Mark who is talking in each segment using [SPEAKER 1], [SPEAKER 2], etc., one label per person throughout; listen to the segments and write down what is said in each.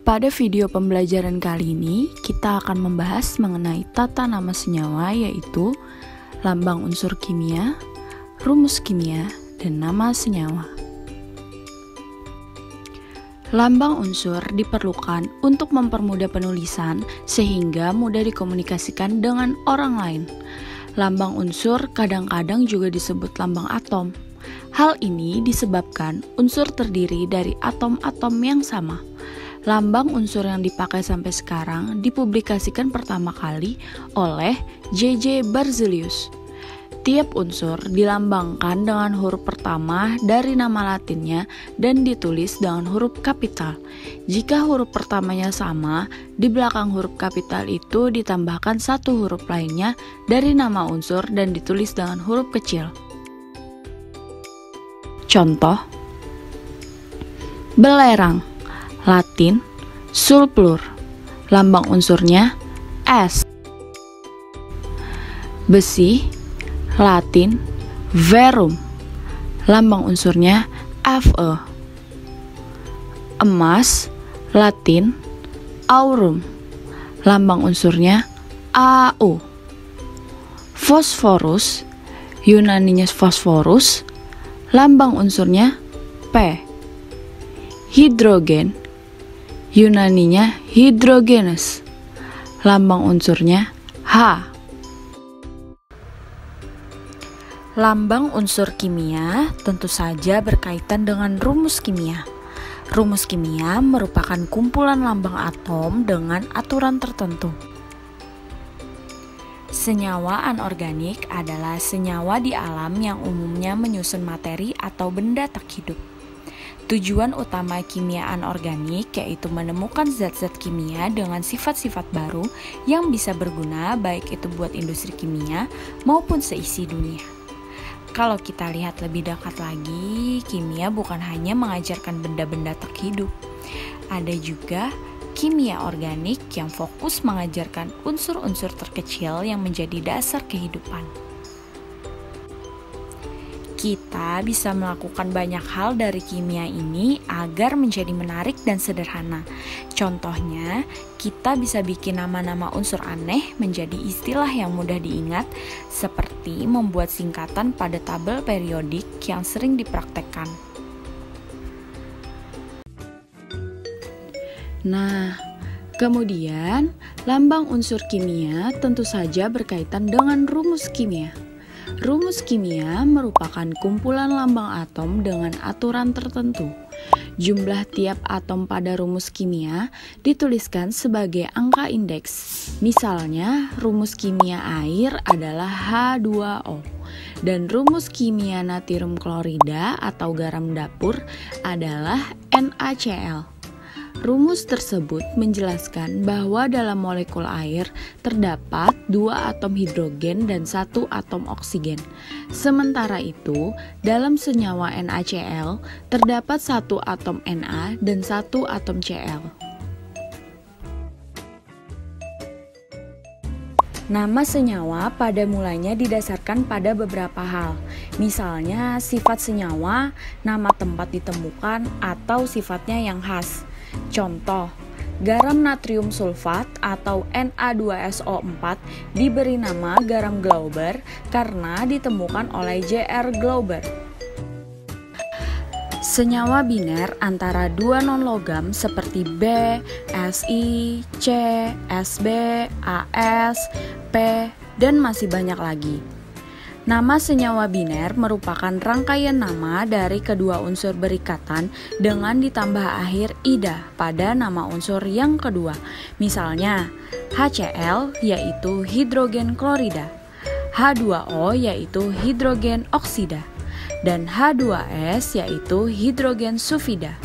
[SPEAKER 1] Pada video pembelajaran kali ini, kita akan membahas mengenai tata nama senyawa, yaitu lambang unsur kimia, rumus kimia, dan nama senyawa. Lambang unsur diperlukan untuk mempermudah penulisan sehingga mudah dikomunikasikan dengan orang lain. Lambang unsur kadang-kadang juga disebut lambang atom. Hal ini disebabkan unsur terdiri dari atom-atom yang sama. Lambang unsur yang dipakai sampai sekarang dipublikasikan pertama kali oleh J.J. Berzelius. Tiap unsur dilambangkan dengan huruf pertama dari nama latinnya dan ditulis dengan huruf kapital. Jika huruf pertamanya sama, di belakang huruf kapital itu ditambahkan satu huruf lainnya dari nama unsur dan ditulis dengan huruf kecil. Contoh: belerang, Latin sulfur, lambang unsurnya S. Besi, Latin verum, lambang unsurnya Fe. Emas, Latin aurum, lambang unsurnya Au. Fosforus, Yunaninya fosforus, lambang unsurnya P. Hidrogen, Yunaninya hidrogenus, lambang unsurnya H. Lambang unsur kimia tentu saja berkaitan dengan rumus kimia. Rumus kimia merupakan kumpulan lambang atom dengan aturan tertentu. Senyawa anorganik adalah senyawa di alam yang umumnya menyusun materi atau benda tak hidup. Tujuan utama kimia anorganik yaitu menemukan zat-zat kimia dengan sifat-sifat baru yang bisa berguna baik itu buat industri kimia maupun seisi dunia. Kalau kita lihat lebih dekat lagi, kimia bukan hanya mengajarkan benda-benda tak hidup. Ada juga kimia organik yang fokus mengajarkan unsur-unsur terkecil yang menjadi dasar kehidupan. Kita bisa melakukan banyak hal dari kimia ini agar menjadi menarik dan sederhana. Contohnya, kita bisa bikin nama-nama unsur aneh menjadi istilah yang mudah diingat, seperti membuat singkatan pada tabel periodik yang sering dipraktekkan. Nah, kemudian lambang unsur kimia tentu saja berkaitan dengan rumus kimia. Rumus kimia merupakan kumpulan lambang atom dengan aturan tertentu. Jumlah tiap atom pada rumus kimia dituliskan sebagai angka indeks. Misalnya, rumus kimia air adalah H2O dan rumus kimia natrium klorida atau garam dapur adalah NaCl. Rumus tersebut menjelaskan bahwa dalam molekul air terdapat 2 atom hidrogen dan 1 atom oksigen. Sementara itu, dalam senyawa NaCl terdapat 1 atom Na dan 1 atom Cl. Nama senyawa pada mulanya didasarkan pada beberapa hal. Misalnya sifat senyawa, nama tempat ditemukan, atau sifatnya yang khas. Contoh, garam natrium sulfat atau Na2SO4 diberi nama garam Glauber karena ditemukan oleh J.R. Glauber. Senyawa biner antara dua non-logam seperti B, Si, C, Sb, As, P, dan masih banyak lagi. Nama senyawa biner merupakan rangkaian nama dari kedua unsur berikatan dengan ditambah akhir ida pada nama unsur yang kedua. Misalnya, HCl yaitu hidrogen klorida, H2O yaitu hidrogen oksida, dan H2S yaitu hidrogen sulfida.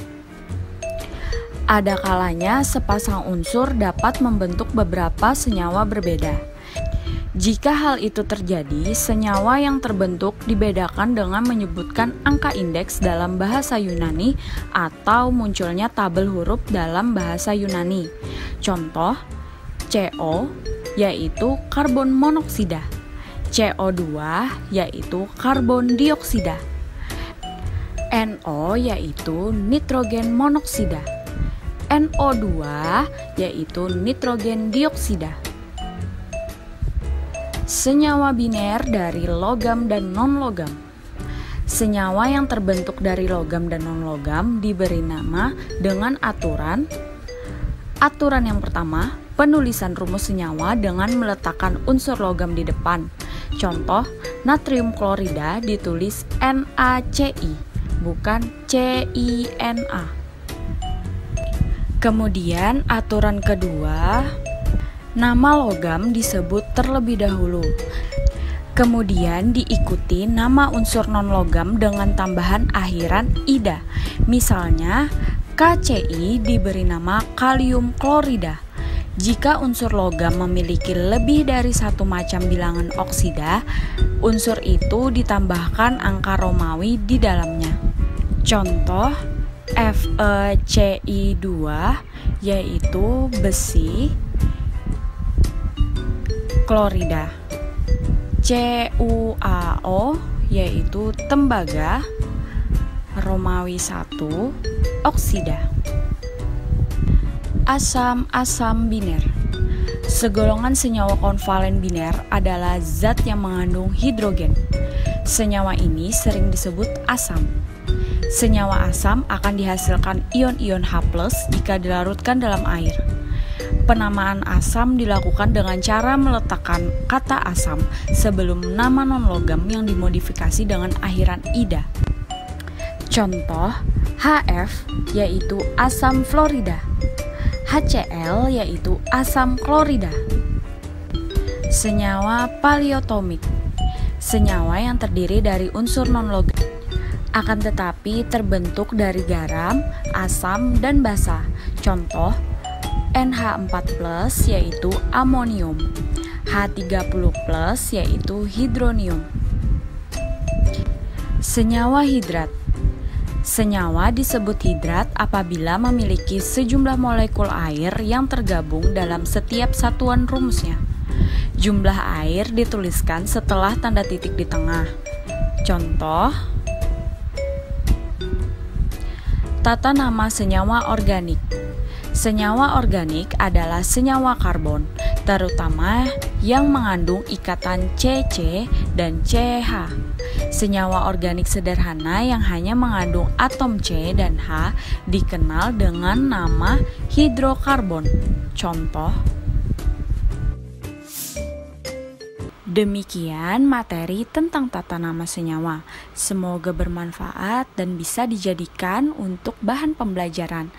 [SPEAKER 1] Ada kalanya sepasang unsur dapat membentuk beberapa senyawa berbeda. Jika hal itu terjadi, senyawa yang terbentuk dibedakan dengan menyebutkan angka indeks dalam bahasa Yunani atau munculnya tabel huruf dalam bahasa Yunani. Contoh, CO yaitu karbon monoksida, CO2 yaitu karbon dioksida, NO yaitu nitrogen monoksida, NO2 yaitu nitrogen dioksida. Senyawa biner dari logam dan non-logam. Senyawa yang terbentuk dari logam dan non-logam diberi nama dengan aturan. Aturan yang pertama, penulisan rumus senyawa dengan meletakkan unsur logam di depan. Contoh, natrium klorida ditulis NaCl, bukan CiNa. Kemudian aturan kedua, nama logam disebut terlebih dahulu. Kemudian diikuti nama unsur non-logam dengan tambahan akhiran ida. Misalnya, KCi diberi nama kalium klorida. Jika unsur logam memiliki lebih dari satu macam bilangan oksida, unsur itu ditambahkan angka Romawi di dalamnya. Contoh, FeCl2 yaitu besi klorida, CuAO yaitu tembaga Romawi 1 oksida. Asam-asam biner. Segolongan senyawa konvalen biner adalah zat yang mengandung hidrogen. Senyawa ini sering disebut asam. Senyawa asam akan dihasilkan ion-ion H+ jika dilarutkan dalam air. Penamaan asam dilakukan dengan cara meletakkan kata asam sebelum nama non-logam yang dimodifikasi dengan akhiran ida. Contoh, HF yaitu asam fluorida, HCl yaitu asam klorida. Senyawa paliotomik. Senyawa yang terdiri dari unsur non-logam akan tetapi terbentuk dari garam, asam, dan basa. Contoh, NH4+ yaitu amonium, H30+ yaitu hidronium. Senyawa hidrat. Senyawa disebut hidrat apabila memiliki sejumlah molekul air yang tergabung dalam setiap satuan rumusnya. Jumlah air dituliskan setelah tanda titik di tengah. Contoh, tata nama senyawa organik. Senyawa organik adalah senyawa karbon, terutama yang mengandung ikatan CC dan CH. Senyawa organik sederhana yang hanya mengandung atom C dan H dikenal dengan nama hidrokarbon. Contoh. Demikian materi tentang tata nama senyawa. Semoga bermanfaat dan bisa dijadikan untuk bahan pembelajaran.